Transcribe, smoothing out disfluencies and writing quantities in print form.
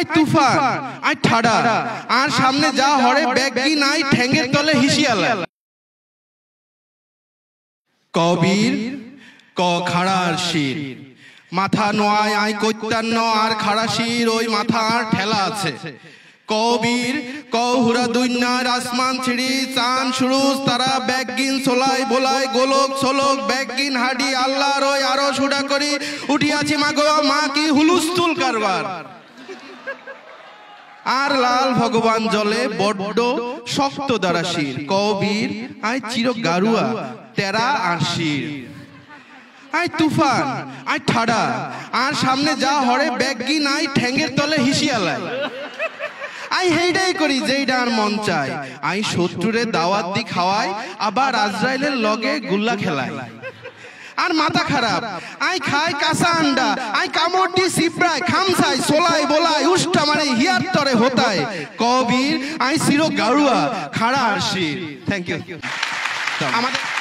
I Toofan I ঠাডা আর সামনে যা হরে baggy নাই ঠ্যাঙ্গের তলে হিসিয়ালা কবির ক খাড়ার শির মাথা নোয়ায় আই কৈত্যান্ন আর খাড়া শির ওই মাথার ঠেলা আছে কবির ক হুরা দুইনার আসমান ছিড়ি চান সুরুজ তারা ব্যাগিন সোলাই বোলাই গোলক সোলক ব্যাগিন হাডি আল্লাহর ওই আরো সুডা করি উঠিয়াছি মা গো মা কি হুলুস্থুল কারবার আর লাল ভগবান জলে বড্ড শক্ত দ্বারা শির কবির আই চির গারুয়া তেরা আর শির আই তুফান আই ঠাডা আর সামনে যা হরে ব্যাগি নাই ঠ্যাঙ্গের তলে হিসিয়ালাই আই হেইডাই করি যেইডা আর মন চায় আই শত্রুরে দাওয়াত দি খাওয়াই আবার আজরাইলের লগে গুল্লা খেলাই আর মাথা খারাপ আই খাই কাঁচা আন্ডা আই কামড় দি সিপড়াই খামসাই সোলাই বলাই উষ্টা মারে হিয়ার তরে হতায় কবির আই চির গাড়ুয়া খাড়া আর শির থ্যাংক ইউ আমাদের